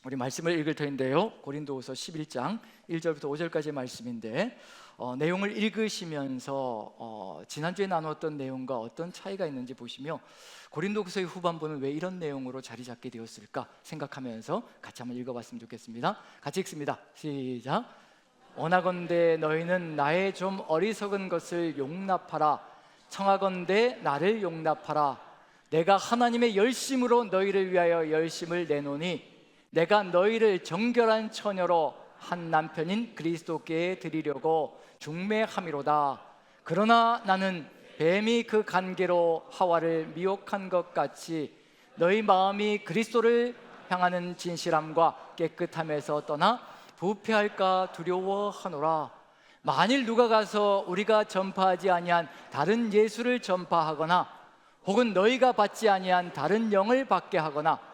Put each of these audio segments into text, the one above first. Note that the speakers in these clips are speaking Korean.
우리 말씀을 읽을 터인데요, 고린도후서 11장 1절부터 5절까지의 말씀인데 내용을 읽으시면서 지난주에 나누었던 내용과 어떤 차이가 있는지 보시며 고린도후서의 후반부는 왜 이런 내용으로 자리 잡게 되었을까 생각하면서 같이 한번 읽어봤으면 좋겠습니다. 같이 읽습니다. 시작. 원하건대 너희는 나의 좀 어리석은 것을 용납하라. 청하건대 나를 용납하라. 내가 하나님의 열심으로 너희를 위하여 열심을 내노니 내가 너희를 정결한 처녀로 한 남편인 그리스도께 드리려고 중매함이로다. 그러나 나는 뱀이 그 간계로 하와를 미혹한 것 같이 너희 마음이 그리스도를 향하는 진실함과 깨끗함에서 떠나 부패할까 두려워하노라. 만일 누가 가서 우리가 전파하지 아니한 다른 예수를 전파하거나 혹은 너희가 받지 아니한 다른 영을 받게 하거나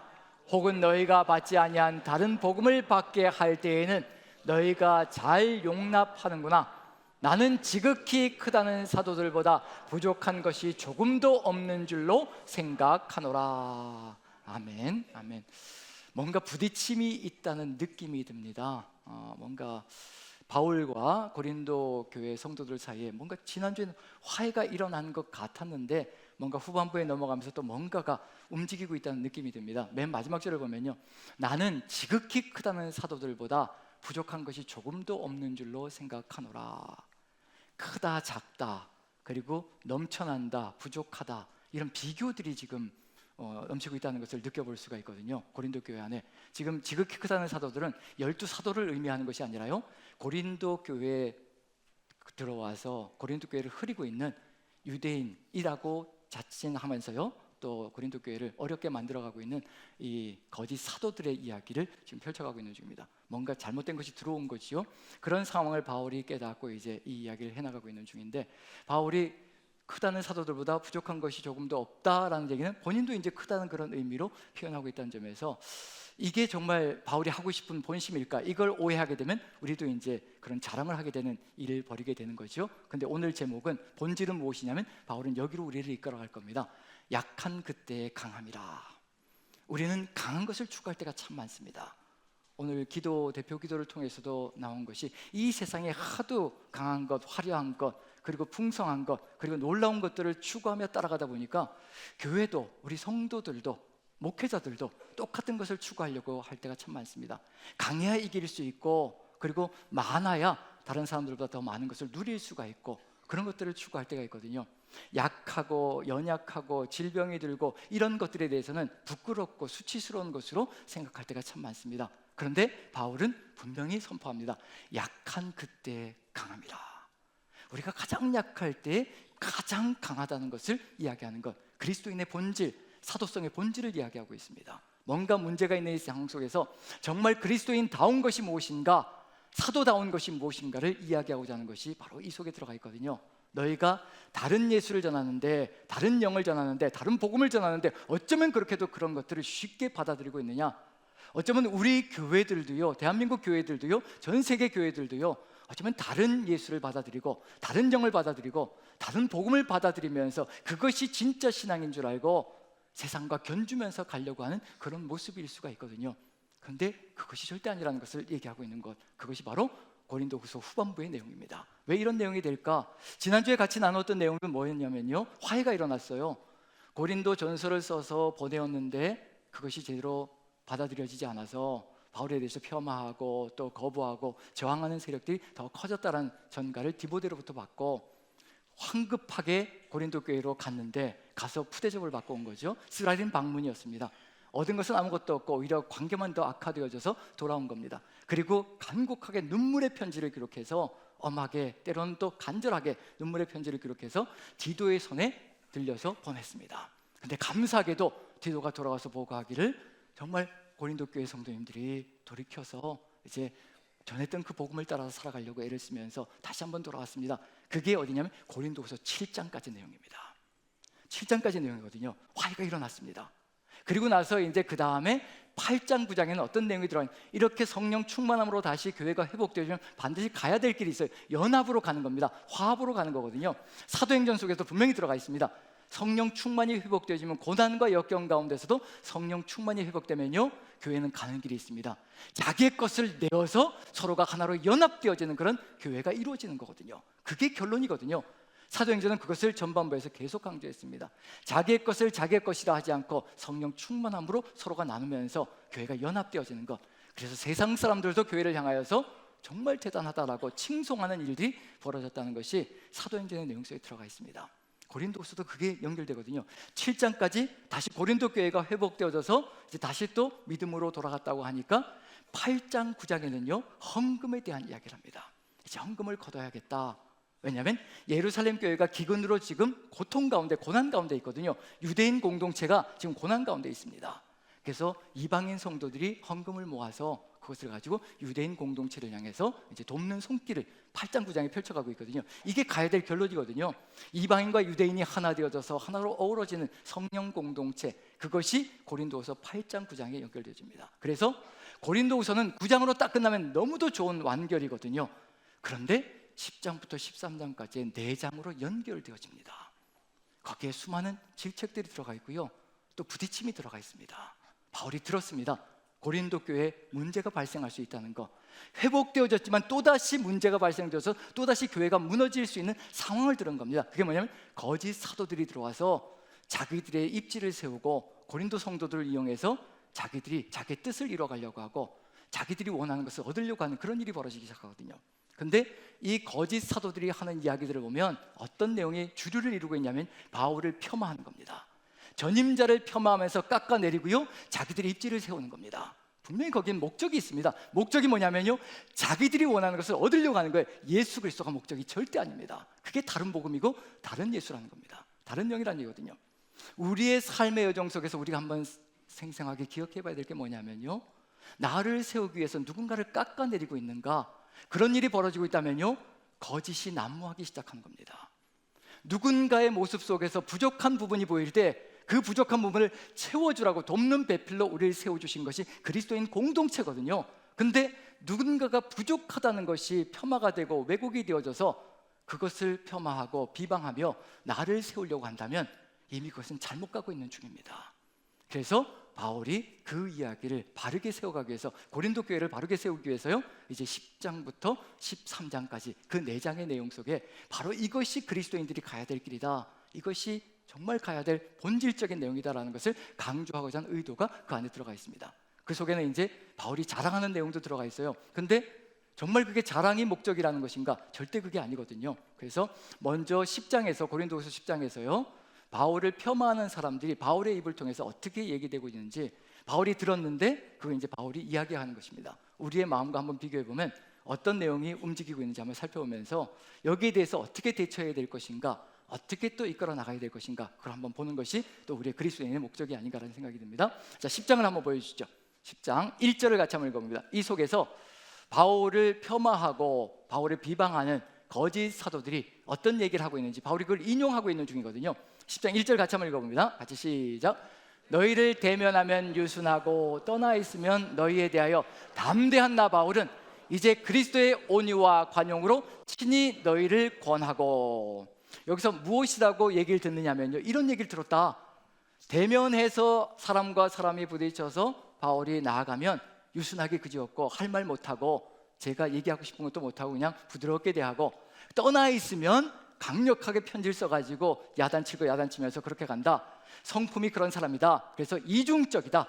혹은 너희가 받지 아니한 다른 복음을 받게 할 때에는 너희가 잘 용납하는구나. 나는 지극히 크다는 사도들보다 부족한 것이 조금도 없는 줄로 생각하노라. 아멘, 아멘. 뭔가 부딪힘이 있다는 느낌이 듭니다. 뭔가 바울과 고린도 교회 성도들 사이에 뭔가 지난주에는 화해가 일어난 것 같았는데 뭔가 후반부에 넘어가면서 또 뭔가가 움직이고 있다는 느낌이 듭니다. 맨 마지막 절을 보면요, 나는 지극히 크다는 사도들보다 부족한 것이 조금도 없는 줄로 생각하노라. 크다, 작다, 그리고 넘쳐난다, 부족하다, 이런 비교들이 지금 넘치고 있다는 것을 느껴볼 수가 있거든요. 고린도 교회 안에 지금 지극히 크다는 사도들은 12사도를 의미하는 것이 아니라요, 고린도 교회에 들어와서 고린도 교회를 흐리고 있는 유대인이라고 자칭하면서요, 또 고린도 교회를 어렵게 만들어가고 있는 이 거짓 사도들의 이야기를 지금 펼쳐가고 있는 중입니다. 뭔가 잘못된 것이 들어온 거지요. 그런 상황을 바울이 깨닫고 이제 이 이야기를 해나가고 있는 중인데, 바울이 크다는 사도들보다 부족한 것이 조금도 없다라는 얘기는 본인도 이제 크다는 그런 의미로 표현하고 있다는 점에서 이게 정말 바울이 하고 싶은 본심일까? 이걸 오해하게 되면 우리도 이제 그런 자랑을 하게 되는 일을 벌이게 되는 거죠. 근데 오늘 제목은, 본질은 무엇이냐면 바울은 여기로 우리를 이끌어갈 겁니다. 약한 그때의 강함이라. 우리는 강한 것을 추구할 때가 참 많습니다. 오늘 기도, 대표 기도를 통해서도 나온 것이 이 세상에 하도 강한 것, 화려한 것, 그리고 풍성한 것, 그리고 놀라운 것들을 추구하며 따라가다 보니까 교회도, 우리 성도들도, 목회자들도 똑같은 것을 추구하려고 할 때가 참 많습니다. 강해야 이길 수 있고, 그리고 많아야 다른 사람들보다 더 많은 것을 누릴 수가 있고, 그런 것들을 추구할 때가 있거든요. 약하고 연약하고 질병이 들고 이런 것들에 대해서는 부끄럽고 수치스러운 것으로 생각할 때가 참 많습니다. 그런데 바울은 분명히 선포합니다. 약한 그때 강함이라. 우리가 가장 약할 때 가장 강하다는 것을 이야기하는 것, 그리스도인의 본질, 사도성의 본질을 이야기하고 있습니다. 뭔가 문제가 있는 이 상황 속에서 정말 그리스도인다운 것이 무엇인가, 사도다운 것이 무엇인가를 이야기하고자 하는 것이 바로 이 속에 들어가 있거든요. 너희가 다른 예수를 전하는데, 다른 영을 전하는데, 다른 복음을 전하는데 어쩌면 그렇게도 그런 것들을 쉽게 받아들이고 있느냐? 어쩌면 우리 교회들도요, 대한민국 교회들도요, 전 세계 교회들도요, 어쩌면 다른 예수를 받아들이고 다른 영을 받아들이고 다른 복음을 받아들이면서 그것이 진짜 신앙인 줄 알고 세상과 견주면서 가려고 하는 그런 모습일 수가 있거든요. 그런데 그것이 절대 아니라는 것을 얘기하고 있는 것, 그것이 바로 고린도후서 후반부의 내용입니다. 왜 이런 내용이 될까? 지난주에 같이 나눴던 내용은 뭐였냐면요, 화해가 일어났어요. 고린도 전서를 써서 보내었는데 그것이 제대로 받아들여지지 않아서 바울에 대해서 폄하하고 또 거부하고 저항하는 세력들이 더 커졌다는 전가를 디모데로부터 받고 황급하게 고린도 교회로 갔는데 가서 푸대접을 받고 온 거죠. 쓰라린 방문이었습니다. 얻은 것은 아무것도 없고 오히려 관계만 더 악화되어져서 돌아온 겁니다. 그리고 간곡하게 눈물의 편지를 기록해서 엄하게, 때로는 또 간절하게 눈물의 편지를 기록해서 디도의 손에 들려서 보냈습니다. 근데 감사하게도 디도가 돌아와서 보고하기를 정말 고린도 교회 성도님들이 돌이켜서 이제 전했던 그 복음을 따라서 살아가려고 애를 쓰면서 다시 한번 돌아왔습니다. 그게 어디냐면 고린도후서 7장까지 내용입니다. 7장까지 내용이거든요. 화해가 일어났습니다. 그리고 나서 이제 그 다음에 8장 9장에는 어떤 내용이 들어가냐, 이렇게 성령 충만함으로 다시 교회가 회복되면 반드시 가야 될 길이 있어요. 연합으로 가는 겁니다. 화합으로 가는 거거든요. 사도행전 속에서 분명히 들어가 있습니다. 성령 충만이 회복되어지면 고난과 역경 가운데서도 성령 충만이 회복되면요, 교회는 가는 길이 있습니다. 자기의 것을 내어서 서로가 하나로 연합되어지는 그런 교회가 이루어지는 거거든요. 그게 결론이거든요. 사도행전은 그것을 전반부에서 계속 강조했습니다. 자기의 것을 자기의 것이라 하지 않고 성령 충만함으로 서로가 나누면서 교회가 연합되어지는 것. 그래서 세상 사람들도 교회를 향하여서 정말 대단하다라고 칭송하는 일들이 벌어졌다는 것이 사도행전의 내용 속에 들어가 있습니다. 고린도후서도 그게 연결되거든요. 7장까지 다시 고린도 교회가 회복되어져서 이제 다시 또 믿음으로 돌아갔다고 하니까 8장 9장에는요 헌금에 대한 이야기를 합니다. 이제 헌금을 걷어야겠다. 왜냐하면 예루살렘 교회가 기근으로 지금 고통 가운데, 고난 가운데 있거든요. 유대인 공동체가 지금 고난 가운데 있습니다. 그래서 이방인 성도들이 헌금을 모아서 그것을 가지고 유대인 공동체를 향해서 이제 돕는 손길을 8장 9장에 펼쳐가고 있거든요. 이게 가야 될 결론이거든요. 이방인과 유대인이 하나 되어져서 하나로 어우러지는 성령 공동체, 그것이 고린도후서 8장 9장에 연결되어집니다. 그래서 고린도후서는 9장으로 딱 끝나면 너무도 좋은 완결이거든요. 그런데 10장부터 13장까지 4장으로 연결되어집니다. 거기에 수많은 질책들이 들어가 있고요, 또 부딪힘이 들어가 있습니다. 바울이 들었습니다. 고린도 교회에 문제가 발생할 수 있다는 거, 회복되어졌지만 또다시 문제가 발생되어서 또다시 교회가 무너질 수 있는 상황을 들은 겁니다. 그게 뭐냐면 거짓 사도들이 들어와서 자기들의 입지를 세우고 고린도 성도들을 이용해서 자기들이 자기 뜻을 이뤄가려고 하고 자기들이 원하는 것을 얻으려고 하는 그런 일이 벌어지기 시작하거든요. 근데 이 거짓 사도들이 하는 이야기들을 보면 어떤 내용이 주류를 이루고 있냐면 바울을 폄하하는 겁니다. 전임자를 폄하하면서 깎아내리고요, 자기들의 입지를 세우는 겁니다. 분명히 거기엔 목적이 있습니다. 목적이 뭐냐면요, 자기들이 원하는 것을 얻으려고 하는 거예요. 예수 그리스도가 목적이 절대 아닙니다. 그게 다른 복음이고 다른 예수라는 겁니다. 다른 영이라는 얘기거든요. 우리의 삶의 여정 속에서 우리가 한번 생생하게 기억해 봐야 될 게 뭐냐면요, 나를 세우기 위해서 누군가를 깎아내리고 있는가, 그런 일이 벌어지고 있다면요, 거짓이 난무하기 시작한 겁니다. 누군가의 모습 속에서 부족한 부분이 보일 때 그 부족한 부분을 채워주라고 돕는 배필로 우리를 세워주신 것이 그리스도인 공동체거든요. 근데 누군가가 부족하다는 것이 폄하가 되고 왜곡이 되어져서 그것을 폄하하고 비방하며 나를 세우려고 한다면 이미 그것은 잘못 가고 있는 중입니다. 그래서 바울이 그 이야기를 바르게 세워가기 위해서, 고린도 교회를 바르게 세우기 위해서요, 이제 10장부터 13장까지 그 4장의 내용 속에 바로 이것이 그리스도인들이 가야 될 길이다, 이것이 정말 가야 될 본질적인 내용이다라는 것을 강조하고자 하는 의도가 그 안에 들어가 있습니다. 그 속에는 이제 바울이 자랑하는 내용도 들어가 있어요. 근데 정말 그게 자랑이 목적이라는 것인가? 절대 그게 아니거든요. 그래서 먼저 10장에서, 고린도후서 10장에서요, 바울을 폄하하는 사람들이 바울의 입을 통해서 어떻게 얘기되고 있는지 바울이 들었는데 그걸 이제 바울이 이야기하는 것입니다. 우리의 마음과 한번 비교해 보면 어떤 내용이 움직이고 있는지 한번 살펴보면서 여기에 대해서 어떻게 대처해야 될 것인가, 어떻게 또 이끌어 나가야 될 것인가, 그걸 한번 보는 것이 또 우리의 그리스도인의 목적이 아닌가라는 생각이 듭니다. 자, 10장을 한번 보여주시죠. 10장 1절을 같이 한번 읽어봅니다. 이 속에서 바울을 폄하하고 바울을 비방하는 거짓 사도들이 어떤 얘기를 하고 있는지 바울이 그걸 인용하고 있는 중이거든요. 10장 1절 같이 한번 읽어봅니다. 같이 시작. 너희를 대면하면 유순하고 떠나 있으면 너희에 대하여 담대한 나 바울은 이제 그리스도의 온유와 관용으로 친히 너희를 권하고. 여기서 무엇이라고 얘기를 듣느냐면요, 이런 얘기를 들었다. 대면해서 사람과 사람이 부딪혀서 바울이 나아가면 유순하게 그지없고 할 말 못하고 제가 얘기하고 싶은 것도 못하고 그냥 부드럽게 대하고, 떠나 있으면 강력하게 편지를 써가지고 야단치고 야단치면서 그렇게 간다. 성품이 그런 사람이다. 그래서 이중적이다.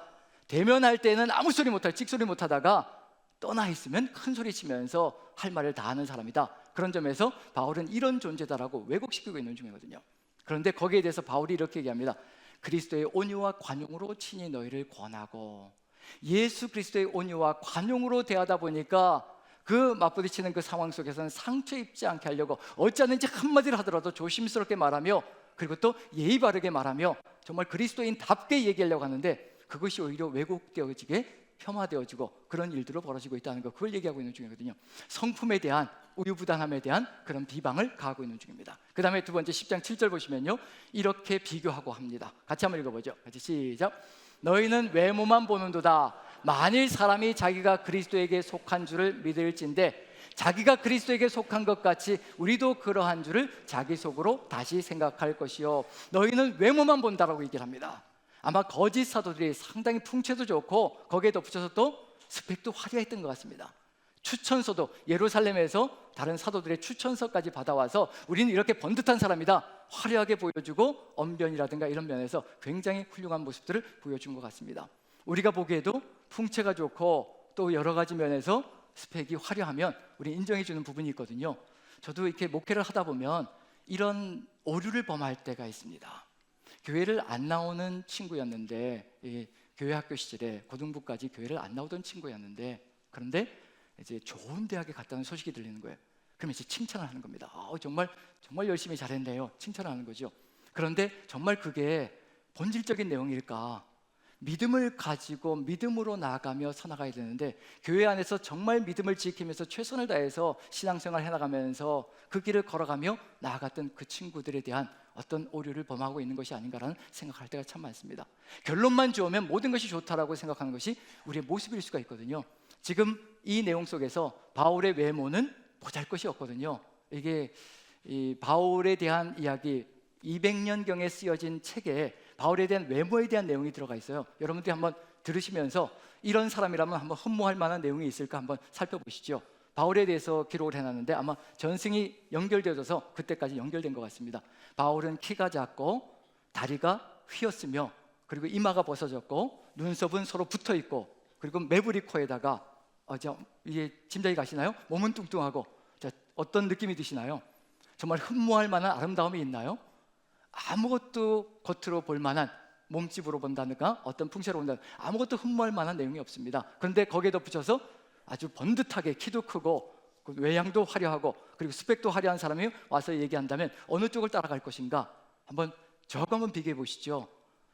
대면할 때는 아무 소리 못하고 찍소리 못하다가 떠나 있으면 큰 소리 치면서 할 말을 다 하는 사람이다. 그런 점에서 바울은 이런 존재다라고 왜곡시키고 있는 중이거든요. 그런데 거기에 대해서 바울이 이렇게 얘기합니다. 그리스도의 온유와 관용으로 친히 너희를 권하고. 예수 그리스도의 온유와 관용으로 대하다 보니까 그 맞부딪히는 그 상황 속에서는 상처 입지 않게 하려고 어찌하는지 한마디를 하더라도 조심스럽게 말하며, 그리고 또 예의 바르게 말하며 정말 그리스도인답게 얘기하려고 하는데 그것이 오히려 왜곡되어지게 폄하되어지고 그런 일들로 벌어지고 있다는 거, 그걸 얘기하고 있는 중이거든요. 성품에 대한 우유부단함에 대한 그런 비방을 가하고 있는 중입니다. 그 다음에 두 번째 10장 7절 보시면요, 이렇게 비교하고 합니다. 같이 한번 읽어보죠. 같이 시작. 너희는 외모만 보는도다. 만일 사람이 자기가 그리스도에게 속한 줄을 믿을진대 자기가 그리스도에게 속한 것 같이 우리도 그러한 줄을 자기 속으로 다시 생각할 것이요 너희는 외모만 본다라고 얘기를 합니다. 아마 거짓 사도들이 상당히 풍채도 좋고 거기에 덧붙여서 또 스펙도 화려했던 것 같습니다. 추천서도 예루살렘에서 다른 사도들의 추천서까지 받아와서 우리는 이렇게 번듯한 사람이다 화려하게 보여주고 언변이라든가 이런 면에서 굉장히 훌륭한 모습들을 보여준 것 같습니다. 우리가 보기에도 풍채가 좋고 또 여러 가지 면에서 스펙이 화려하면 우리 인정해 주는 부분이 있거든요. 저도 이렇게 목회를 하다 보면 이런 오류를 범할 때가 있습니다. 교회를 안 나오는 친구였는데 교회 학교 시절에 고등부까지 교회를 안 나오던 친구였는데 그런데 이제 좋은 대학에 갔다는 소식이 들리는 거예요. 그러면 이제 칭찬을 하는 겁니다. 정말 열심히 잘했네요. 칭찬을 하는 거죠. 그런데 정말 그게 본질적인 내용일까? 믿음을 가지고 믿음으로 나아가며 살아가야 되는데 교회 안에서 정말 믿음을 지키면서 최선을 다해서 신앙생활을 해나가면서 그 길을 걸어가며 나아갔던 그 친구들에 대한 어떤 오류를 범하고 있는 것이 아닌가라는 생각할 때가 참 많습니다. 결론만 좋으면 모든 것이 좋다라고 생각하는 것이 우리의 모습일 수가 있거든요. 지금 이 내용 속에서 바울의 외모는 보잘것이었거든요. 이게 이 바울에 대한 이야기 200년경에 쓰여진 책에 바울에 대한 외모에 대한 내용이 들어가 있어요. 여러분들이 한번 들으시면서 이런 사람이라면 한번 흠모할 만한 내용이 있을까 한번 살펴보시죠. 바울에 대해서 기록을 해놨는데 아마 전승이 연결되어져서 그때까지 연결된 것 같습니다. 바울은 키가 작고 다리가 휘었으며 그리고 이마가 벗어졌고 눈썹은 서로 붙어있고 그리고 매부리 코에다가 이게 짐작이 가시나요? 몸은 뚱뚱하고 어떤 느낌이 드시나요? 정말 흠모할 만한 아름다움이 있나요? 아무것도 겉으로 볼 만한 몸집으로 본다든가 어떤 풍채로 본다든가 아무것도 흠모할 만한 내용이 없습니다. 그런데 거기에 덧붙여서 아주 번듯하게 키도 크고 외양도 화려하고 그리고 스펙도 화려한 사람이 와서 얘기한다면 어느 쪽을 따라갈 것인가? 저하고 한번 비교해 보시죠.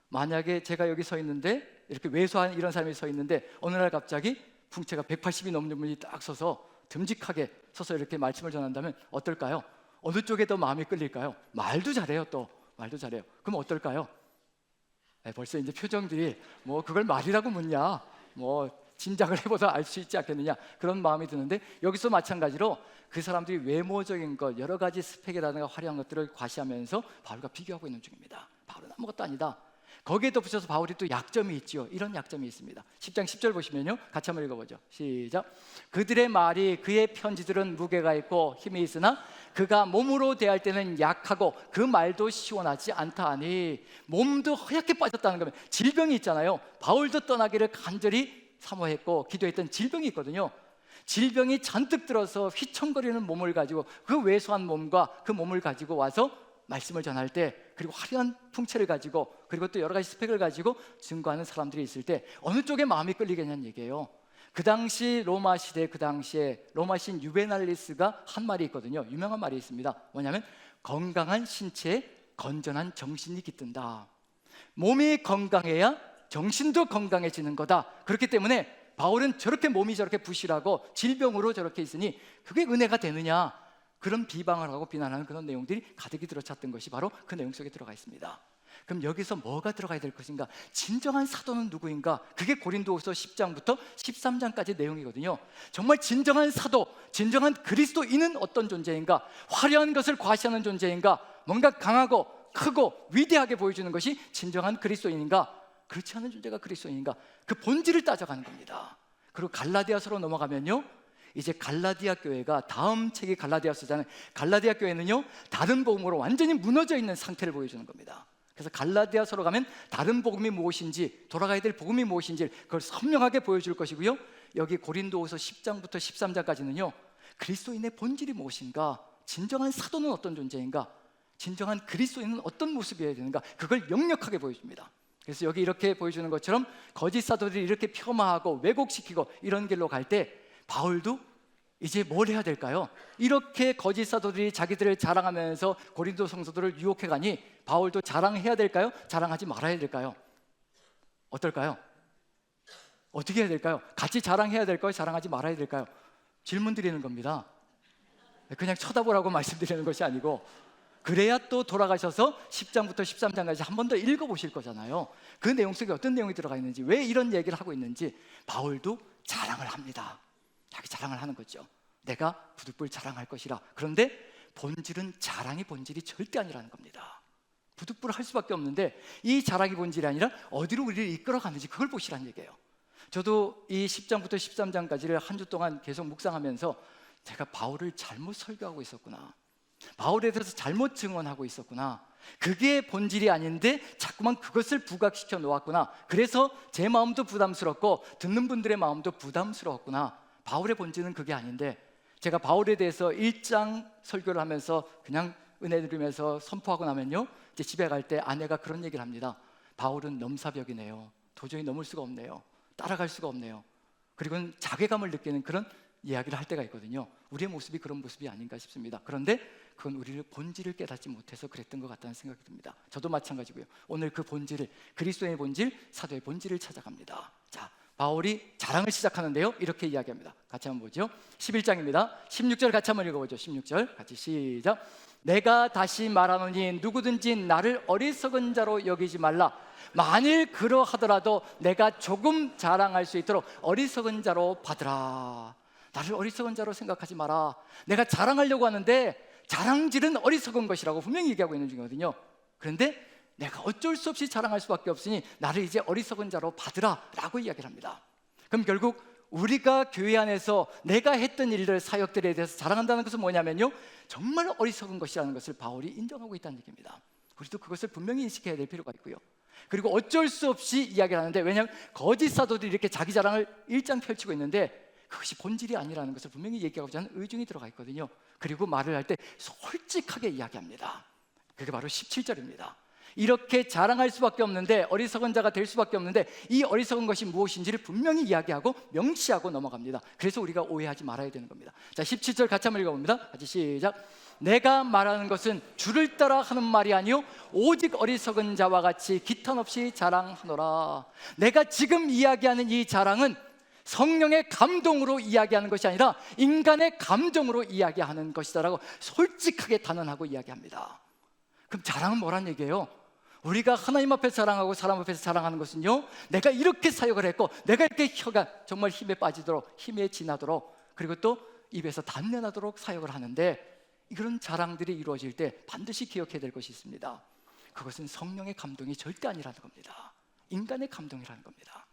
만약에 제가 여기 서 있는데 이렇게 왜소한 이런 사람이 서 있는데 어느 날 갑자기 풍채가 180이 넘는 분이 딱 서서 듬직하게 서서 이렇게 말씀을 전한다면 어떨까요? 어느 쪽에 더 마음이 끌릴까요? 말도 잘해요. 그럼 어떨까요? 벌써 이제 표정들이 그걸 말이라고 묻냐? 짐작을 해보다 알 수 있지 않겠느냐? 그런 마음이 드는데 여기서 마찬가지로 그 사람들이 외모적인 것 여러 가지 스펙이라든가 화려한 것들을 과시하면서 바울과 비교하고 있는 중입니다. 바울은 아무것도 아니다. 거기에 덧붙여서 바울이 또 약점이 있지요. 이런 약점이 있습니다. 10장 10절 보시면요. 같이 한번 읽어보죠. 시작. 그들의 말이 그의 편지들은 무게가 있고 힘이 있으나 그가 몸으로 대할 때는 약하고 그 말도 시원하지 않다 하니 몸도 허옇게 빠졌다는 거면 질병이 있잖아요. 바울도 떠나기를 간절히 사모했고 기도했던 질병이 있거든요. 질병이 잔뜩 들어서 휘청거리는 몸을 가지고 그 왜소한 몸과 그 몸을 가지고 와서 말씀을 전할 때 그리고 화려한 풍채를 가지고 그리고 또 여러 가지 스펙을 가지고 증거하는 사람들이 있을 때 어느 쪽에 마음이 끌리겠냐는 얘기예요. 그 당시 로마 시대 그 당시에 로마 신 유베날리스가 한 말이 있거든요. 유명한 말이 있습니다. 뭐냐면 건강한 신체에 건전한 정신이 깃든다. 몸이 건강해야 정신도 건강해지는 거다. 그렇기 때문에 바울은 저렇게 몸이 저렇게 부실하고 질병으로 저렇게 있으니 그게 은혜가 되느냐 그런 비방을 하고 비난하는 그런 내용들이 가득히 들어찼던 것이 바로 그 내용 속에 들어가 있습니다. 그럼 여기서 뭐가 들어가야 될 것인가? 진정한 사도는 누구인가? 그게 고린도후서 10장부터 13장까지 내용이거든요. 정말 진정한 사도, 진정한 그리스도인은 어떤 존재인가? 화려한 것을 과시하는 존재인가? 뭔가 강하고 크고 위대하게 보여주는 것이 진정한 그리스도인인가? 그렇지 않은 존재가 그리스도인인가? 그 본질을 따져가는 겁니다. 그리고 갈라디아서로 넘어가면요, 이제 갈라디아 교회가 다음 책이 갈라디아서잖아요. 갈라디아 교회는요 다른 복음으로 완전히 무너져 있는 상태를 보여주는 겁니다. 그래서 갈라디아서로 가면 다른 복음이 무엇인지, 돌아가야 될 복음이 무엇인지 그걸 선명하게 보여줄 것이고요, 여기 고린도후서 10장부터 13장까지는요 그리스도인의 본질이 무엇인가, 진정한 사도는 어떤 존재인가, 진정한 그리스도인은 어떤 모습이어야 되는가, 그걸 역력하게 보여줍니다. 그래서 여기 이렇게 보여주는 것처럼 거짓 사도들이 이렇게 폄하하고 왜곡시키고 이런 길로 갈 때 바울도 이제 뭘 해야 될까요? 이렇게 거짓 사도들이 자기들을 자랑하면서 고린도 성도들을 유혹해 가니 바울도 자랑해야 될까요? 자랑하지 말아야 될까요? 어떨까요? 어떻게 해야 될까요? 같이 자랑해야 될까요? 자랑하지 말아야 될까요? 질문 드리는 겁니다. 그냥 쳐다보라고 말씀드리는 것이 아니고, 그래야 또 돌아가셔서 10장부터 13장까지 한 번 더 읽어보실 거잖아요. 그 내용 속에 어떤 내용이 들어가 있는지, 왜 이런 얘기를 하고 있는지 바울도 자랑을 합니다. 자기 자랑을 하는 거죠. 내가 부득불 자랑할 것이라. 그런데 본질은 자랑의 본질이 절대 아니라는 겁니다. 부득불 할 수밖에 없는데 이 자랑의 본질이 아니라 어디로 우리를 이끌어가는지 그걸 보시라는 얘기예요. 저도 이 10장부터 13장까지를 한 주 동안 계속 묵상하면서 제가 바울을 잘못 설교하고 있었구나, 바울에 대해서 잘못 증언하고 있었구나, 그게 본질이 아닌데 자꾸만 그것을 부각시켜 놓았구나, 그래서 제 마음도 부담스럽고 듣는 분들의 마음도 부담스러웠구나. 바울의 본질은 그게 아닌데, 제가 바울에 대해서 1장 설교를 하면서 그냥 은혜 누리면서 선포하고 나면요, 이제 집에 갈 때 아내가 그런 얘기를 합니다. 바울은 넘사벽이네요. 도저히 넘을 수가 없네요. 따라갈 수가 없네요. 그리고 자괴감을 느끼는 그런 이야기를 할 때가 있거든요. 우리의 모습이 그런 모습이 아닌가 싶습니다. 그런데 그건 우리를 본질을 깨닫지 못해서 그랬던 것 같다는 생각이 듭니다. 저도 마찬가지고요. 오늘 그 본질을, 그리스도의 본질, 사도의 본질을 찾아갑니다. 자, 바울이 자랑을 시작하는데요, 이렇게 이야기합니다. 같이 한번 보죠. 11장입니다 16절 같이 한번 읽어보죠. 16절 같이 시작. 내가 다시 말하노니 누구든지 나를 어리석은 자로 여기지 말라. 만일 그러하더라도 내가 조금 자랑할 수 있도록 어리석은 자로 받으라. 나를 어리석은 자로 생각하지 마라. 내가 자랑하려고 하는데 자랑질은 어리석은 것이라고 분명히 얘기하고 있는 중이거든요. 그런데 내가 어쩔 수 없이 자랑할 수밖에 없으니 나를 이제 어리석은 자로 받으라 라고 이야기를 합니다. 그럼 결국 우리가 교회 안에서 내가 했던 일들, 사역들에 대해서 자랑한다는 것은 뭐냐면요, 정말 어리석은 것이라는 것을 바울이 인정하고 있다는 얘기입니다. 우리도 그것을 분명히 인식해야 될 필요가 있고요. 그리고 어쩔 수 없이 이야기를 하는데, 왜냐하면 거짓 사도들이 이렇게 자기 자랑을 일장 펼치고 있는데 그것이 본질이 아니라는 것을 분명히 얘기하고자 하는 의중이 들어가 있거든요. 그리고 말을 할 때 솔직하게 이야기합니다. 그게 바로 17절입니다 이렇게 자랑할 수밖에 없는데, 어리석은 자가 될 수밖에 없는데, 이 어리석은 것이 무엇인지를 분명히 이야기하고 명시하고 넘어갑니다. 그래서 우리가 오해하지 말아야 되는 겁니다. 자, 17절 같이 한번 읽어봅니다. 같이 시작. 내가 말하는 것은 주를 따라 하는 말이 아니요 오직 어리석은 자와 같이 기탄 없이 자랑하노라. 내가 지금 이야기하는 이 자랑은 성령의 감동으로 이야기하는 것이 아니라 인간의 감정으로 이야기하는 것이다라고 솔직하게 단언하고 이야기합니다. 그럼 자랑은 뭐란 얘기예요? 우리가 하나님 앞에서 자랑하고 사람 앞에서 자랑하는 것은요, 내가 이렇게 사역을 했고, 내가 이렇게 혀가 정말 힘에 빠지도록, 힘에 지나도록, 그리고 또 입에서 단내 나도록 사역을 하는데, 이런 자랑들이 이루어질 때 반드시 기억해야 될 것이 있습니다. 그것은 성령의 감동이 절대 아니라는 겁니다. 인간의 감동이라는 겁니다.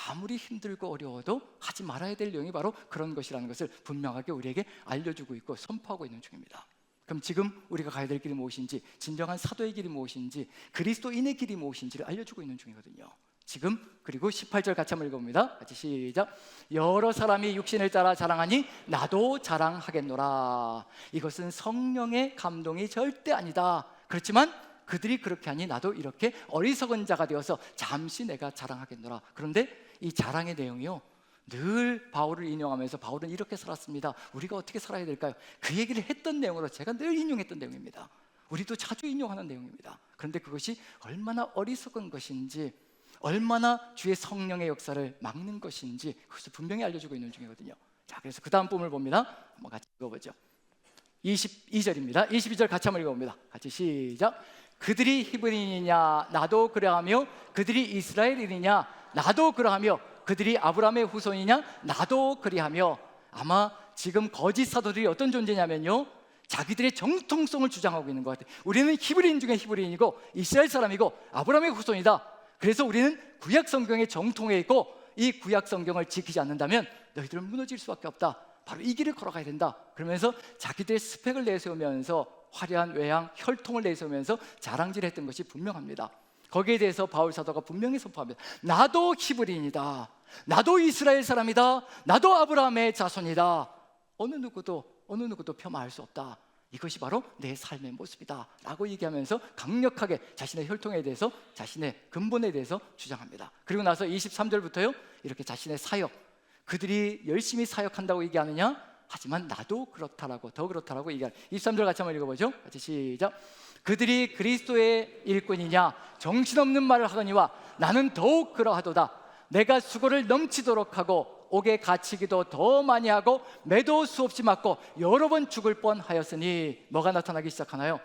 아무리 힘들고 어려워도 하지 말아야 될 내용이 바로 그런 것이라는 것을 분명하게 우리에게 알려주고 있고 선포하고 있는 중입니다. 그럼 지금 우리가 가야 될 길이 무엇인지, 진정한 사도의 길이 무엇인지, 그리스도인의 길이 무엇인지를 알려주고 있는 중이거든요. 지금, 그리고 18절 같이 한번 읽어봅니다. 같이 시작. 여러 사람이 육신을 따라 자랑하니 나도 자랑하겠노라. 이것은 성령의 감동이 절대 아니다. 그렇지만 그들이 그렇게 하니 나도 이렇게 어리석은 자가 되어서 잠시 내가 자랑하겠노라. 그런데 이 자랑의 내용이요, 늘 바울을 인용하면서 바울은 이렇게 살았습니다, 우리가 어떻게 살아야 될까요? 그 얘기를 했던 내용으로 제가 늘 인용했던 내용입니다. 우리도 자주 인용하는 내용입니다. 그런데 그것이 얼마나 어리석은 것인지, 얼마나 주의 성령의 역사를 막는 것인지 그것을 분명히 알려주고 있는 중이거든요. 자, 그래서 그 다음 부분을 봅니다. 한번 같이 읽어보죠. 22절입니다 22절 같이 한번 읽어봅니다. 같이 시작. 그들이 히브리인이냐 나도 그러하며, 그들이 이스라엘인이냐 나도 그러하며, 그들이 아브라함의 후손이냐 나도 그리하며. 아마 지금 거짓 사도들이 어떤 존재냐면요, 자기들의 정통성을 주장하고 있는 것 같아요. 우리는 히브리인 중에 히브리인이고 이스라엘 사람이고 아브라함의 후손이다. 그래서 우리는 구약 성경의 정통에 있고 이 구약 성경을 지키지 않는다면 너희들은 무너질 수밖에 없다. 바로 이 길을 걸어가야 된다. 그러면서 자기들의 스펙을 내세우면서 화려한 외양, 혈통을 내세우면서 자랑질했던 것이 분명합니다. 거기에 대해서 바울 사도가 분명히 선포합니다. 나도 히브리인이다. 나도 이스라엘 사람이다. 나도 아브라함의 자손이다. 어느 누구도 폄하할 수 없다. 이것이 바로 내 삶의 모습이다 라고 얘기하면서 강력하게 자신의 혈통에 대해서, 자신의 근본에 대해서 주장합니다. 그리고 나서 23절부터요 이렇게 자신의 사역, 그들이 열심히 사역한다고 얘기하느냐, 하지만 나도 그렇다라고, 더 그렇다라고 얘기합니다. 23절 같이 한번 읽어보죠. 같이 시작. 그들이 그리스도의 일꾼이냐 정신없는 말을 하거니와 나는 더욱 그러하도다. 내가 수고를 넘치도록 하고 옥에 갇히기도 더 많이 하고 매도 수없이 맞고 여러 번 죽을 뻔하였으니. 뭐가 나타나기 시작하나요?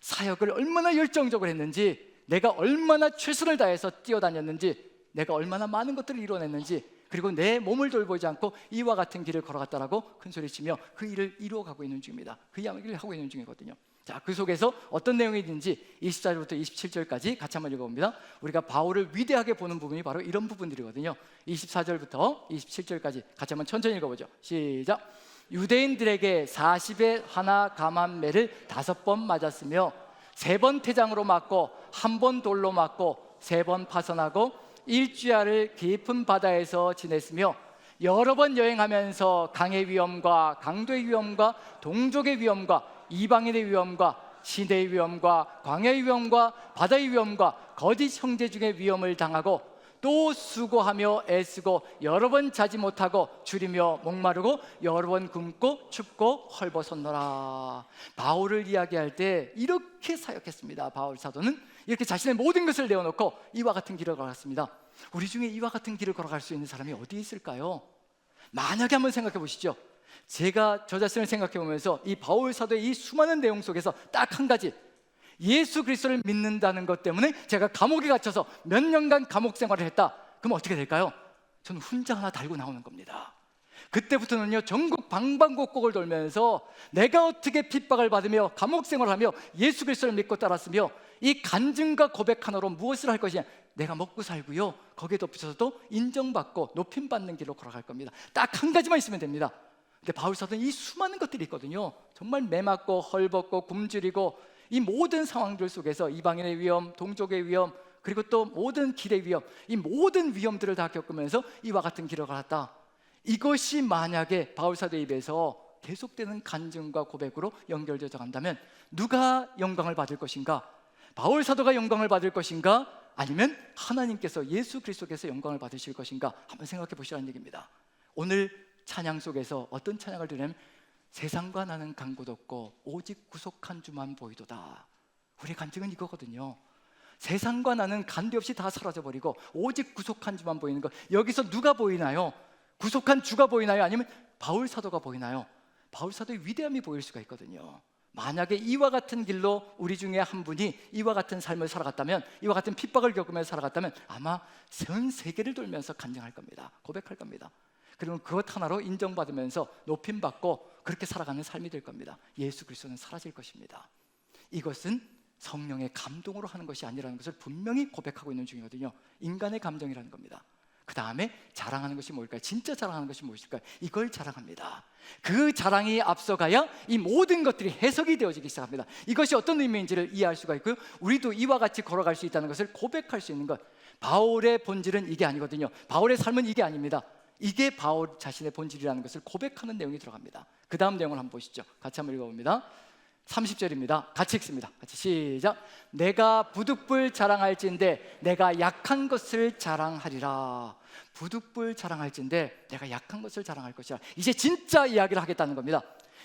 사역을 얼마나 열정적으로 했는지, 내가 얼마나 최선을 다해서 뛰어다녔는지, 내가 얼마나 많은 것들을 이뤄냈는지, 그리고 내 몸을 돌보지 않고 이와 같은 길을 걸어갔다라고 큰소리치며 그 일을 이루어가고 있는 중입니다. 그 이야기를 하고 있는 중이거든요. 자, 그 속에서 어떤 내용이 있는지 24절부터 27절까지 같이 한번 읽어봅니다. 우리가 바울을 위대하게 보는 부분이 바로 이런 부분들이거든요. 24절부터 27절까지 같이 한번 천천히 읽어보죠. 시작. 유대인들에게 40에 하나 감한 매를 5번 맞았으며 3번 태장으로 맞고 1번 돌로 맞고 3번 파선하고 일주야를 깊은 바다에서 지냈으며 여러 번 여행하면서 강의 위험과 강도의 위험과 동족의 위험과 이방인의 위험과 시대의 위험과 광야의 위험과 바다의 위험과 거짓 형제 중의 위험을 당하고 또 수고하며 애쓰고 여러 번 자지 못하고 줄이며 목마르고 여러 번 굶고 춥고 헐벗었노라. 바울을 이야기할 때 이렇게 사역했습니다. 바울 사도는 이렇게 자신의 모든 것을 내어놓고 이와 같은 길을 걸어갔습니다. 우리 중에 이와 같은 길을 걸어갈 수 있는 사람이 어디 있을까요? 만약에 한번 생각해 보시죠. 제가 저 자신을 생각해 보면서 이 바울 사도의 이 수많은 내용 속에서 딱 한 가지, 예수 그리스도를 믿는다는 것 때문에 제가 감옥에 갇혀서 몇 년간 감옥 생활을 했다. 그럼 어떻게 될까요? 저는 훈장 하나 달고 나오는 겁니다. 그때부터는요, 전국 방방곡곡을 돌면서 내가 어떻게 핍박을 받으며 감옥 생활을 하며 예수 그리스도를 믿고 따랐으며 이 간증과 고백 하나로 무엇을 할 것이냐, 내가 먹고 살고요, 거기에 덧붙여서도 인정받고 높임받는 길로 걸어갈 겁니다. 딱 한 가지만 있으면 됩니다. 근데 바울 사도는 이 수많은 것들이 있거든요. 정말 매맞고 헐벗고 굶주리고 이 모든 상황들 속에서 이방인의 위험, 동족의 위험, 그리고 또 모든 길의 위험, 이 모든 위험들을 다 겪으면서 이와 같은 길을 걸었다. 이것이 만약에 바울 사도의 입에서 계속되는 간증과 고백으로 연결되어 간다면 누가 영광을 받을 것인가? 바울 사도가 영광을 받을 것인가? 아니면 하나님께서 예수 그리스도께서 영광을 받으실 것인가? 한번 생각해 보시라는 얘기입니다. 오늘 찬양 속에서 어떤 찬양을 들으면 세상과 나는 간 곳 없고 오직 구속한 주만 보이도다. 우리의 간증은 이거거든요. 세상과 나는 간데 없이 다 사라져버리고 오직 구속한 주만 보이는 것. 여기서 누가 보이나요? 구속한 주가 보이나요? 아니면 바울 사도가 보이나요? 바울 사도의 위대함이 보일 수가 있거든요. 만약에 이와 같은 길로 우리 중에 한 분이 이와 같은 삶을 살아갔다면, 이와 같은 핍박을 겪으면서 살아갔다면 아마 전 세계를 돌면서 간증할 겁니다. 고백할 겁니다. 그리고 그것 하나로 인정받으면서 높임받고 그렇게 살아가는 삶이 될 겁니다. 예수 그리스도는 사라질 것입니다. 이것은 성령의 감동으로 하는 것이 아니라는 것을 분명히 고백하고 있는 중이거든요. 인간의 감정이라는 겁니다. 그 다음에 자랑하는 것이 뭘까요? 진짜 자랑하는 것이 무엇일까요? 이걸 자랑합니다. 그 자랑이 앞서가야 이 모든 것들이 해석이 되어지기 시작합니다. 이것이 어떤 의미인지를 이해할 수가 있고요, 우리도 이와 같이 걸어갈 수 있다는 것을 고백할 수 있는 것. 바울의 본질은 이게 아니거든요. 바울의 삶은 이게 아닙니다. 이게 바울 자신의 본질이라는 것을 고백하는 내용이 들어갑니다. 그 다음 내용을 한번 보시죠. 같이 한번 읽어봅니다. 30절입니다. 같이 읽습니다. 같이 시작. 내가 부득불 자랑할진대 내가 약한 것을 자랑하리라. 부득불 자랑할진대 내가 약한 것을 자랑할 것이라. 이제 진짜 이야기를 하겠다는 겁니다.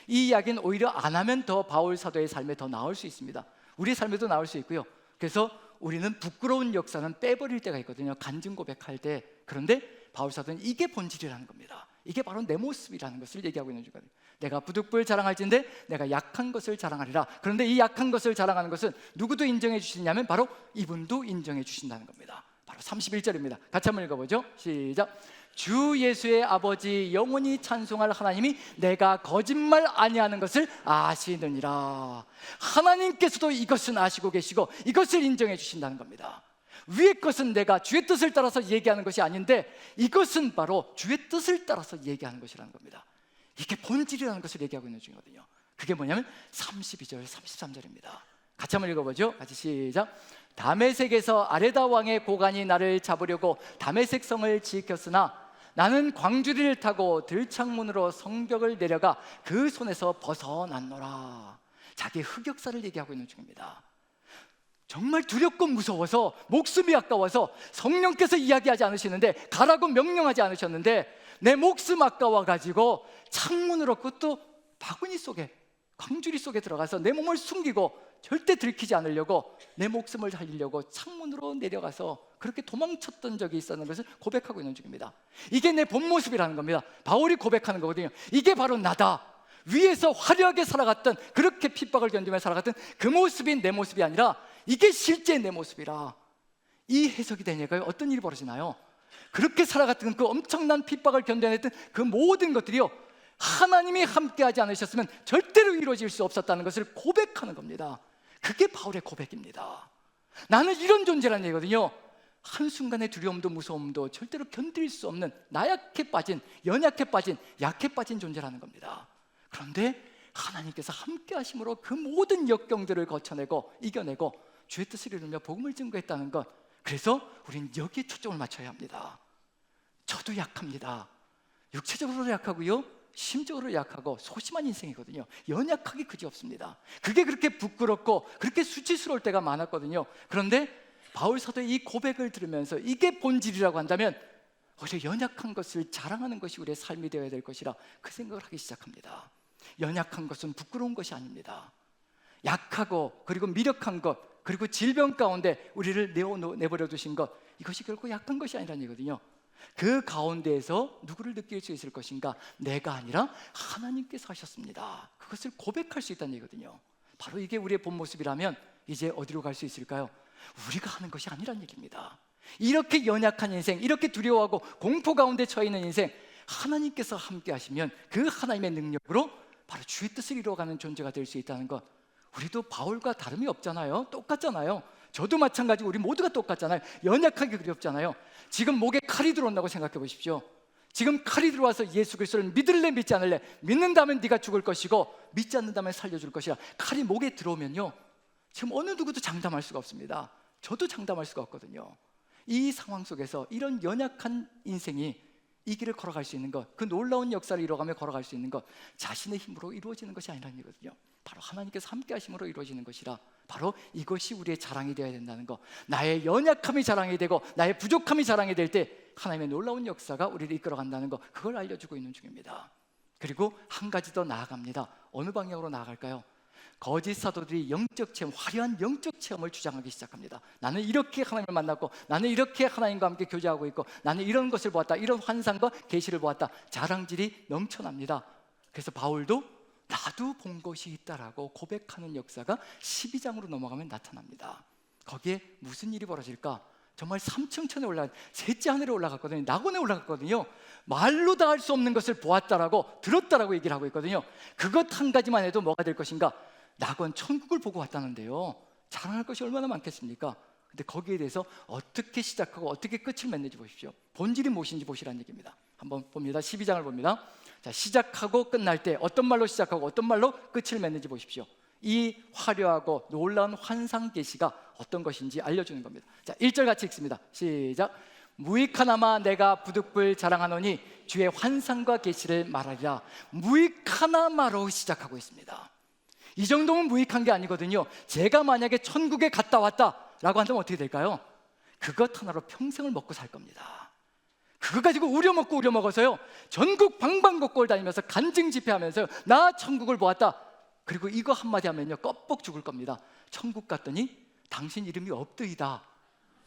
이 이야기는 오히려 안 하면 더 바울 사도의 삶에 더 나올 수 있습니다. 우리의 삶에도 나올 수 있고요. 그래서 우리는 부끄러운 역사는 빼버릴 때가 있거든요. 간증 고백할 때. 그런데 바울 사도는 이게 본질이라는 겁니다. 이게 바로 내 모습이라는 것을 얘기하고 있는 중이거든요. 내가 부득불 자랑할진대 내가 약한 것을 자랑하리라. 그런데 이 약한 것을 자랑하는 것은 누구도 인정해 주시냐면 바로 이분도 인정해 주신다는 겁니다. 바로 31절입니다. 같이 한번 읽어보죠. 시작. 주 예수의 아버지 영원히 찬송할 하나님이 내가 거짓말 아니하는 것을 아시느니라. 하나님께서도 이것은 아시고 계시고 이것을 인정해 주신다는 겁니다. 위의 것은 내가 주의 뜻을 따라서 얘기하는 것이 아닌데 이것은 바로 주의 뜻을 따라서 얘기하는 것이라는 겁니다. 이게 본질이라는 것을 얘기하고 있는 중이거든요. 그게 뭐냐면 32절, 33절입니다. 같이 한번 읽어보죠. 같이 시작. 다메섹에서 아레다 왕의 고관이 나를 잡으려고 다메섹 성을 지켰으나 나는 광주리를 타고 들창문으로 성벽을 내려가 그 손에서 벗어났노라. 자기 흑역사를 얘기하고 있는 중입니다. 정말 두렵고 무서워서 목숨이 아까워서 성령께서 이야기하지 않으시는데, 가라고 명령하지 않으셨는데 내 목숨 아까워가지고 창문으로, 그것도 바구니 속에, 광주리 속에 들어가서 내 몸을 숨기고 절대 들키지 않으려고 내 목숨을 살리려고 창문으로 내려가서 그렇게 도망쳤던 적이 있었는 것을 고백하고 있는 중입니다. 이게 내 본 모습이라는 겁니다. 바울이 고백하는 거거든요. 이게 바로 나다. 위에서 화려하게 살아갔던, 그렇게 핍박을 견디며 살아갔던 그 모습이 내 모습이 아니라 이게 실제 내 모습이라. 이 해석이 되니까 어떤 일이 벌어지나요? 그렇게 살아갔던 그 엄청난 핍박을 견뎌냈던 그 모든 것들이요, 하나님이 함께하지 않으셨으면 절대로 이루어질 수 없었다는 것을 고백하는 겁니다. 그게 바울의 고백입니다. 나는 이런 존재라는 얘기거든요. 한순간의 두려움도 무서움도 절대로 견딜 수 없는 나약해 빠진, 연약해 빠진, 약해 빠진 존재라는 겁니다. 그런데 하나님께서 함께 하심으로 그 모든 역경들을 거쳐내고 이겨내고 주의 뜻을 이루며 복음을 증거했다는 것, 그래서 우리는 여기에 초점을 맞춰야 합니다. 저도 약합니다. 육체적으로도 약하고요, 심적으로 약하고 소심한 인생이거든요. 연약하기 그지없습니다. 그게 그렇게 부끄럽고 그렇게 수치스러울 때가 많았거든요. 그런데 바울 사도의 이 고백을 들으면서 이게 본질이라고 한다면 오히려 연약한 것을 자랑하는 것이 우리의 삶이 되어야 될 것이라 그 생각을 하기 시작합니다. 연약한 것은 부끄러운 것이 아닙니다. 약하고 그리고 미력한 것, 그리고 질병 가운데 우리를 내버려 두신 것, 이것이 결코 약한 것이 아니라는 얘기거든요. 그 가운데에서 누구를 느낄 수 있을 것인가? 내가 아니라 하나님께서 하셨습니다. 그것을 고백할 수 있다는 얘기거든요. 바로 이게 우리의 본 모습이라면 이제 어디로 갈 수 있을까요? 우리가 하는 것이 아니란 얘기입니다. 이렇게 연약한 인생, 이렇게 두려워하고 공포 가운데 처해 있는 인생, 하나님께서 함께 하시면 그 하나님의 능력으로 바로 주의 뜻을 이루어가는 존재가 될 수 있다는 것, 우리도 바울과 다름이 없잖아요. 똑같잖아요. 저도 마찬가지고 우리 모두가 똑같잖아요. 연약하기 그리웠잖아요. 지금 목에 칼이 들어온다고 생각해 보십시오. 지금 칼이 들어와서 예수 그리스도를 믿을래 믿지 않을래? 믿는다면 네가 죽을 것이고 믿지 않는다면 살려줄 것이라. 칼이 목에 들어오면요, 지금 어느 누구도 장담할 수가 없습니다. 저도 장담할 수가 없거든요. 이 상황 속에서 이런 연약한 인생이 이 길을 걸어갈 수 있는 것, 그 놀라운 역사를 이뤄가며 걸어갈 수 있는 것, 자신의 힘으로 이루어지는 것이 아니라는 거거든요. 바로 하나님께서 함께 하심으로 이루어지는 것이라, 바로 이것이 우리의 자랑이 되어야 된다는 것. 나의 연약함이 자랑이 되고 나의 부족함이 자랑이 될 때 하나님의 놀라운 역사가 우리를 이끌어간다는 것, 그걸 알려주고 있는 중입니다. 그리고 한 가지 더 나아갑니다. 어느 방향으로 나아갈까요? 거짓 사도들이 영적 체험, 화려한 영적 체험을 주장하기 시작합니다. 나는 이렇게 하나님을 만났고, 나는 이렇게 하나님과 함께 교제하고 있고, 나는 이런 것을 보았다, 이런 환상과 계시를 보았다. 자랑질이 넘쳐납니다. 그래서 바울도 나도 본 것이 있다라고 고백하는 역사가 12장으로 넘어가면 나타납니다. 거기에 무슨 일이 벌어질까? 정말 3층 천에 올라가, 셋째 하늘에 올라갔거든요. 낙원에 올라갔거든요. 말로 다 할 수 없는 것을 보았다라고, 들었다라고 얘기를 하고 있거든요. 그것 한 가지만 해도 뭐가 될 것인가? 낙원, 천국을 보고 왔다는데요, 자랑할 것이 얼마나 많겠습니까? 근데 거기에 대해서 어떻게 시작하고 어떻게 끝을 맺는지 보십시오. 본질이 무엇인지 보시라는 얘기입니다. 한번 봅니다. 12장을 봅니다. 자, 시작하고 끝날 때 어떤 말로 시작하고 어떤 말로 끝을 맺는지 보십시오. 이 화려하고 놀라운 환상 계시가 어떤 것인지 알려주는 겁니다. 자, 1절 같이 읽습니다. 시작. 무익하나마 내가 부득불 자랑하노니 주의 환상과 계시를 말하리라. 무익하나마로 시작하고 있습니다. 이 정도면 무익한 게 아니거든요. 제가 만약에 천국에 갔다 왔다라고 한다면 어떻게 될까요? 그것 하나로 평생을 먹고 살 겁니다. 그거 가지고 우려먹고 우려먹어서요, 전국 방방곡곡을 다니면서 간증 집회하면서요, 나 천국을 보았다. 그리고 이거 한마디 하면요, 껍벅 죽을 겁니다. 천국 갔더니 당신 이름이 없더이다.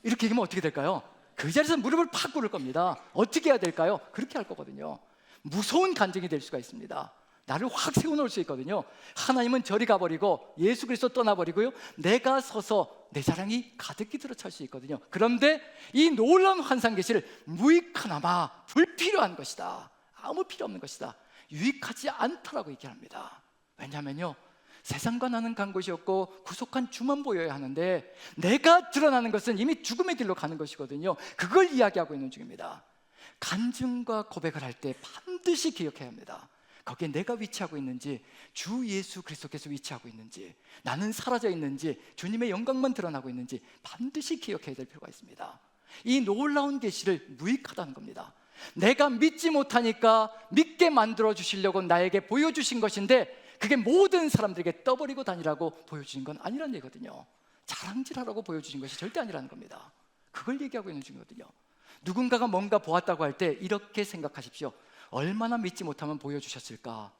이렇게 얘기하면 어떻게 될까요? 그 자리에서 무릎을 팍 꿇을 겁니다. 어떻게 해야 될까요? 그렇게 할 거거든요. 무서운 간증이 될 수가 있습니다. 나를 확 세워놓을 수 있거든요. 하나님은 저리 가버리고 예수 그리스도 떠나버리고요, 내가 서서 내 자랑이 가득히 들어찰 수 있거든요. 그런데 이 놀라운 환상 계시를 무익하나마, 불필요한 것이다, 아무 필요 없는 것이다, 유익하지 않다라고 얘기합니다. 왜냐하면요, 세상과 나는 간 곳이 없고 구속한 주만 보여야 하는데 내가 드러나는 것은 이미 죽음의 길로 가는 것이거든요. 그걸 이야기하고 있는 중입니다. 간증과 고백을 할 때 반드시 기억해야 합니다. 거기에 내가 위치하고 있는지, 주 예수 그리스도께서 위치하고 있는지, 나는 사라져 있는지, 주님의 영광만 드러나고 있는지 반드시 기억해야 될 필요가 있습니다. 이 놀라운 계시를 무익하다는 겁니다. 내가 믿지 못하니까 믿게 만들어 주시려고 나에게 보여주신 것인데 그게 모든 사람들에게 떠버리고 다니라고 보여주신 건 아니라는 얘기거든요. 자랑질하라고 보여주신 것이 절대 아니라는 겁니다. 그걸 얘기하고 있는 중이거든요. 누군가가 뭔가 보았다고 할 때 이렇게 생각하십시오. 얼마나 믿지 못하면 보여주셨을까?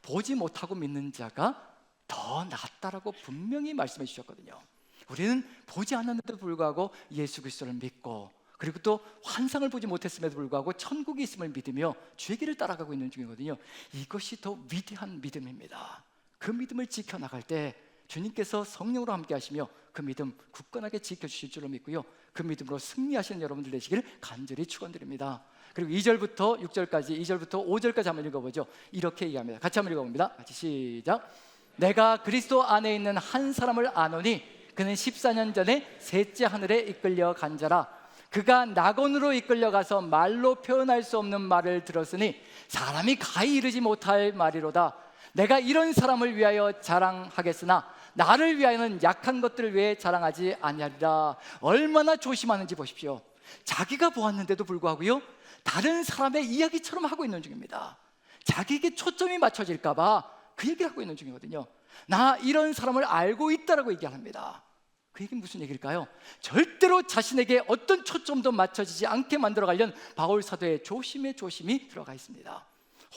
보지 못하고 믿는 자가 더 낫다라고 분명히 말씀해 주셨거든요. 우리는 보지 않았는데도 불구하고 예수 그리스도를 믿고, 그리고 또 환상을 보지 못했음에도 불구하고 천국이 있음을 믿으며 주의 길을 따라가고 있는 중이거든요. 이것이 더 위대한 믿음입니다. 그 믿음을 지켜나갈 때 주님께서 성령으로 함께 하시며 그 믿음 굳건하게 지켜주실 줄로 믿고요, 그 믿음으로 승리하시는 여러분들 되시길 간절히 축원드립니다. 그리고 2절부터 6절까지, 2절부터 5절까지 한번 읽어보죠. 이렇게 얘기합니다. 같이 한번 읽어봅니다. 같이 시작. 내가 그리스도 안에 있는 한 사람을 아노니 그는 14년 전에 셋째 하늘에 이끌려 간 자라. 그가 낙원으로 이끌려가서 말로 표현할 수 없는 말을 들었으니 사람이 가히 이르지 못할 말이로다. 내가 이런 사람을 위하여 자랑하겠으나 나를 위하여는 약한 것들을 위해 자랑하지 아니하리라. 얼마나 조심하는지 보십시오. 자기가 보았는데도 불구하고요, 다른 사람의 이야기처럼 하고 있는 중입니다. 자기에게 초점이 맞춰질까 봐 그 얘기를 하고 있는 중이거든요. 나 이런 사람을 알고 있다라고 얘기합니다. 그 얘기는 무슨 얘기일까요? 절대로 자신에게 어떤 초점도 맞춰지지 않게 만들어가려는 바울 사도의 조심에 조심이 들어가 있습니다.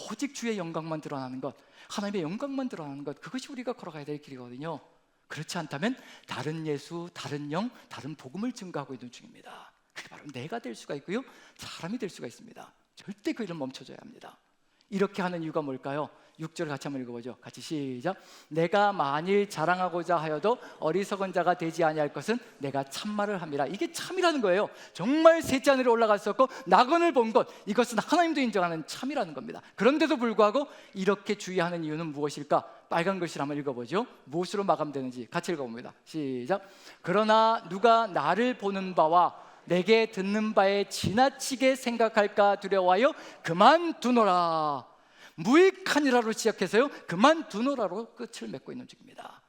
오직 주의 영광만 드러나는 것, 하나님의 영광만 드러나는 것, 그것이 우리가 걸어가야 될 길이거든요. 그렇지 않다면 다른 예수, 다른 영, 다른 복음을 증거하고 있는 중입니다. 그게 바로 내가 될 수가 있고요, 사람이 될 수가 있습니다. 절대 그 일을 멈춰줘야 합니다. 이렇게 하는 이유가 뭘까요? 6절 같이 한번 읽어보죠. 같이 시작. 내가 만일 자랑하고자 하여도 어리석은 자가 되지 아니할 것은 내가 참말을 함이라. 이게 참이라는 거예요. 정말 셋째 하늘에 올라갔었고 낙원을 본 것, 이것은 하나님도 인정하는 참이라는 겁니다. 그런데도 불구하고 이렇게 주의하는 이유는 무엇일까? 빨간 글씨를 한번 읽어보죠. 무엇으로 마감되는지 같이 읽어봅니다. 시작. 그러나 누가 나를 보는 바와 내게 듣는 바에 지나치게 생각할까 두려워하여 그만두노라. 무익하니라로 시작해서요, 그만두노라로 끝을 맺고 있는 중입니다.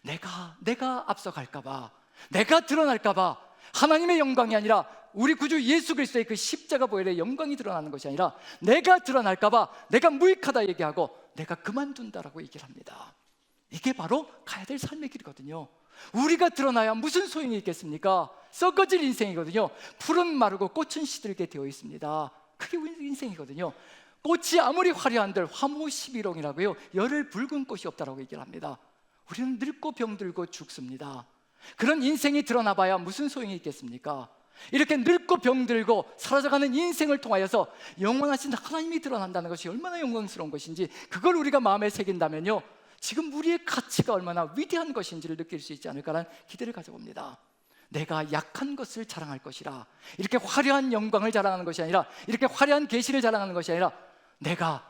내가 앞서갈까봐, 내가 드러날까봐, 하나님의 영광이 아니라 우리 구주 예수 그리스도의 그 십자가 보혈의 영광이 드러나는 것이 아니라 내가 드러날까봐 내가 무익하다 얘기하고 내가 그만둔다라고 얘기를 합니다. 이게 바로 가야 될 삶의 길이거든요. 우리가 드러나야 무슨 소용이 있겠습니까? 썩어질 인생이거든요. 풀은 마르고 꽃은 시들게 되어 있습니다. 그게 우리 인생이거든요. 꽃이 아무리 화려한들 화무십일홍이라고요, 열을 붉은 꽃이 없다라고 얘기를 합니다. 우리는 늙고 병들고 죽습니다. 그런 인생이 드러나 봐야 무슨 소용이 있겠습니까? 이렇게 늙고 병들고 사라져가는 인생을 통하여서 영원하신 하나님이 드러난다는 것이 얼마나 영광스러운 것인지, 그걸 우리가 마음에 새긴다면요, 지금 우리의 가치가 얼마나 위대한 것인지를 느낄 수 있지 않을까라는 기대를 가져봅니다. 내가 약한 것을 자랑할 것이라. 이렇게 화려한 영광을 자랑하는 것이 아니라, 이렇게 화려한 계시를 자랑하는 것이 아니라 내가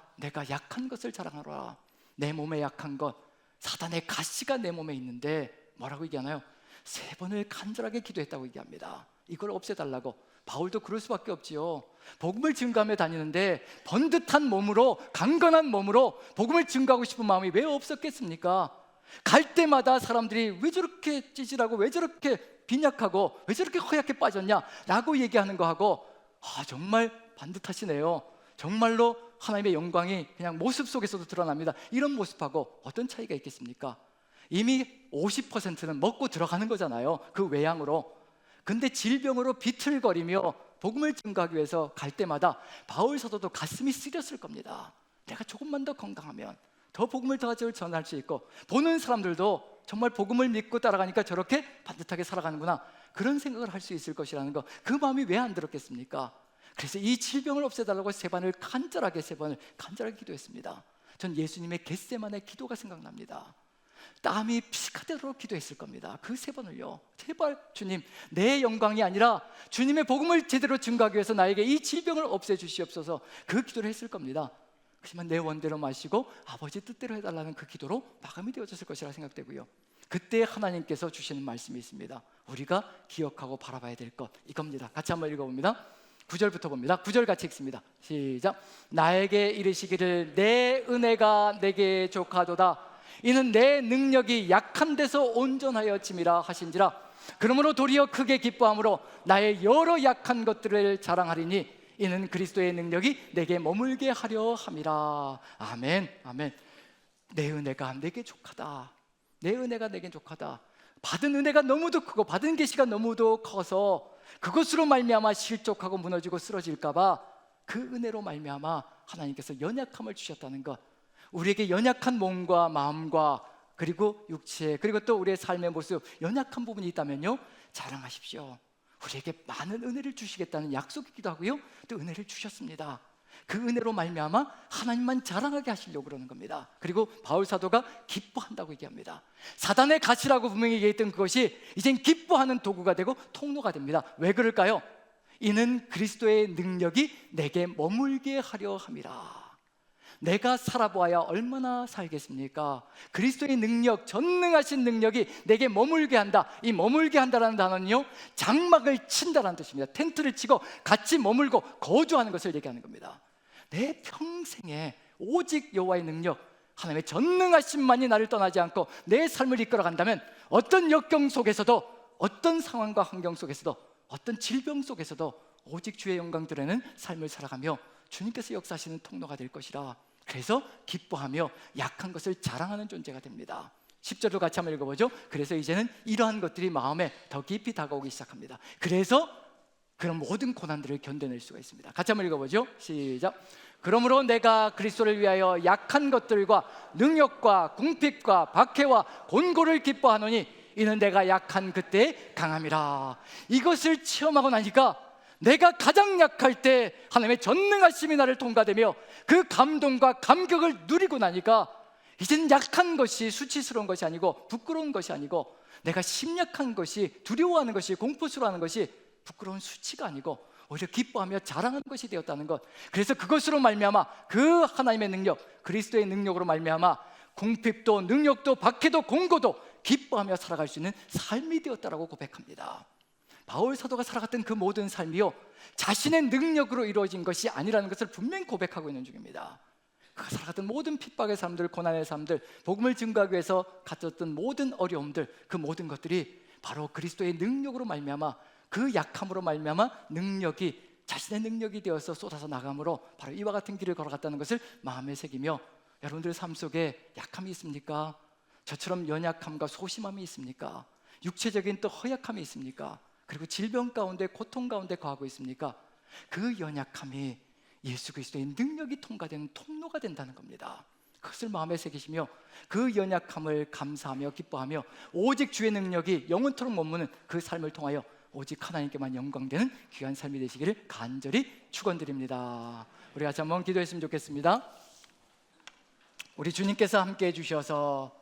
약한 것을 자랑하라. 내 몸에 약한 것, 사단의 가시가 내 몸에 있는데 뭐라고 얘기하나요? 3번을 간절하게 기도했다고 얘기합니다. 이걸 없애달라고. 바울도 그럴 수밖에 없지요. 복음을 증거하며 다니는데 번듯한 몸으로, 강건한 몸으로 복음을 증거하고 싶은 마음이 왜 없었겠습니까? 갈 때마다 사람들이 왜 저렇게 찌질하고 왜 저렇게 빈약하고 왜 저렇게 허옇게 빠졌냐 라고 얘기하는 거하고, 정말 반듯하시네요, 정말로 하나님의 영광이 그냥 모습 속에서도 드러납니다, 이런 모습하고 어떤 차이가 있겠습니까? 이미 50%는 먹고 들어가는 거잖아요, 그 외양으로. 근데 질병으로 비틀거리며 복음을 증거하기 위해서 갈 때마다 바울 사도도 가슴이 쓰렸을 겁니다. 내가 조금만 더 건강하면 더 복음을 더 전할 수 있고, 보는 사람들도 정말 복음을 믿고 따라가니까 저렇게 반듯하게 살아가는구나, 그런 생각을 할 수 있을 것이라는 거, 그 마음이 왜 안 들었겠습니까? 그래서 이 질병을 없애달라고 3번을 간절하게 기도했습니다. 전 예수님의 겟세마네 기도가 생각납니다. 땀이 피식하도록 기도했을 겁니다. 그 3번을요, 제발 주님, 내 영광이 아니라 주님의 복음을 제대로 증거하기 위해서 나에게 이 질병을 없애주시옵소서, 그 기도를 했을 겁니다. 하지만 내 원대로 마시고 아버지 뜻대로 해달라는 그 기도로 마감이 되어졌을 것이라 생각되고요, 그때 하나님께서 주시는 말씀이 있습니다. 우리가 기억하고 바라봐야 될 것, 이겁니다. 같이 한번 읽어봅니다. 9절부터 봅니다. 9절 같이 읽습니다. 시작. 나에게 이르시기를 내 은혜가 내게 족하도다. 이는 내 능력이 약한 데서 온전하여 짐이라 하신지라. 그러므로 도리어 크게 기뻐함으로 나의 여러 약한 것들을 자랑하리니 이는 그리스도의 능력이 내게 머물게 하려 함이라. 아멘, 아멘. 내 은혜가 내게 족하다. 내 은혜가 내게 족하다. 받은 은혜가 너무도 크고 받은 계시가 너무도 커서 그것으로 말미암아 실족하고 무너지고 쓰러질까 봐 그 은혜로 말미암아 하나님께서 연약함을 주셨다는 것, 우리에게 연약한 몸과 마음과 그리고 육체, 그리고 또 우리의 삶의 모습, 연약한 부분이 있다면요, 자랑하십시오. 우리에게 많은 은혜를 주시겠다는 약속이기도 하고요, 또 은혜를 주셨습니다. 그 은혜로 말미암아 하나님만 자랑하게 하시려고 그러는 겁니다. 그리고 바울 사도가 기뻐한다고 얘기합니다. 사단의 가시라고 분명히 얘기했던 그것이 이젠 기뻐하는 도구가 되고 통로가 됩니다. 왜 그럴까요? 이는 그리스도의 능력이 내게 머물게 하려 함이라. 내가 살아보아야 얼마나 살겠습니까? 그리스도의 능력, 전능하신 능력이 내게 머물게 한다. 이 머물게 한다라는 단어는요, 장막을 친다라는 뜻입니다. 텐트를 치고 같이 머물고 거주하는 것을 얘기하는 겁니다. 내 평생에 오직 여호와의 능력, 하나님의 전능하심만이 나를 떠나지 않고 내 삶을 이끌어 간다면 어떤 역경 속에서도, 어떤 상황과 환경 속에서도, 어떤 질병 속에서도 오직 주의 영광 드러내는 삶을 살아가며 주님께서 역사하시는 통로가 될 것이라. 그래서 기뻐하며 약한 것을 자랑하는 존재가 됩니다. 10절을 같이 한번 읽어보죠. 그래서 이제는 이러한 것들이 마음에 더 깊이 다가오기 시작합니다. 그래서 그런 모든 고난들을 견뎌낼 수가 있습니다. 같이 한번 읽어보죠. 시작. 그러므로 내가 그리스도를 위하여 약한 것들과 능력과 궁핍과 박해와 곤고를 기뻐하노니 이는 내가 약한 그때 강함이라. 이것을 체험하고 나니까 내가 가장 약할 때 하나님의 전능하심이 나를 통과되며 그 감동과 감격을 누리고 나니까 이제는 약한 것이 수치스러운 것이 아니고 부끄러운 것이 아니고, 내가 심약한 것이, 두려워하는 것이, 공포스러워하는 것이 부끄러운 수치가 아니고 오히려 기뻐하며 자랑하는 것이 되었다는 것. 그래서 그것으로 말미암아 그 하나님의 능력, 그리스도의 능력으로 말미암아 궁핍도 능력도 박해도 공고도 기뻐하며 살아갈 수 있는 삶이 되었다라고 고백합니다. 바울 사도가 살아갔던 그 모든 삶이요, 자신의 능력으로 이루어진 것이 아니라는 것을 분명히 고백하고 있는 중입니다. 그가 살아갔던 모든 핍박의 삶들, 고난의 삶들, 복음을 증거하기 위해서 갖췄던 모든 어려움들, 그 모든 것들이 바로 그리스도의 능력으로 말미암아, 그 약함으로 말미암아 능력이, 자신의 능력이 되어서 쏟아서 나감으로 바로 이와 같은 길을 걸어갔다는 것을 마음에 새기며, 여러분들 삶 속에 약함이 있습니까? 저처럼 연약함과 소심함이 있습니까? 육체적인 또 허약함이 있습니까? 그리고 질병 가운데, 고통 가운데 거하고 있습니까? 그 연약함이 예수 그리스도의 능력이 통과되는 통로가 된다는 겁니다. 그것을 마음에 새기시며 그 연약함을 감사하며 기뻐하며 오직 주의 능력이 영원토록 머무는 그 삶을 통하여 오직 하나님께만 영광되는 귀한 삶이 되시기를 간절히 축원드립니다. 우리 같이 한번 기도했으면 좋겠습니다. 우리 주님께서 함께해 주셔서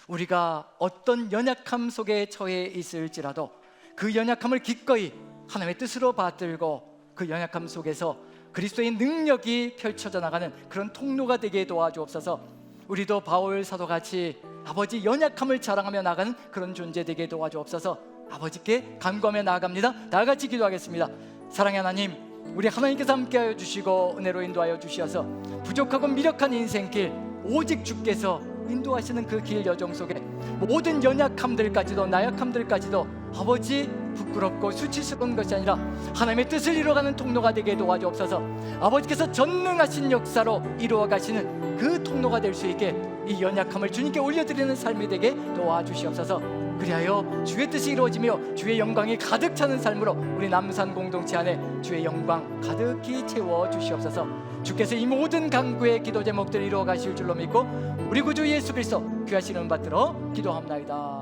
우리가 어떤 연약함 속에 처해 있을지라도 그 연약함을 기꺼이 하나님의 뜻으로 받들고 그 연약함 속에서 그리스도의 능력이 펼쳐져 나가는 그런 통로가 되게 도와주옵소서. 우리도 바울 사도같이 아버지 연약함을 자랑하며 나가는 그런 존재 되게 도와주옵소서. 아버지께 간구하며 나아갑니다. 다 같이 기도하겠습니다. 사랑의 하나님, 우리 하나님께서 함께하여 주시고 은혜로 인도하여 주시어서 부족하고 미력한 인생길 오직 주께서 인도하시는 그 길 여정 속에 모든 연약함들까지도 나약함들까지도 아버지 부끄럽고 수치스러운 것이 아니라 하나님의 뜻을 이루어가는 통로가 되게 도와주옵소서. 아버지께서 전능하신 역사로 이루어 가시는 그 통로가 될 수 있게 이 연약함을 주님께 올려드리는 삶이 되게 도와주시옵소서. 그리하여 주의 뜻이 이루어지며 주의 영광이 가득 차는 삶으로 우리 남산 공동체 안에 주의 영광 가득히 채워 주시옵소서. 주께서 이 모든 간구의 기도 제목들을 이루어 가실 줄로 믿고 우리 구주 예수 그리스도 귀하신 이름 받들어 기도합나이다.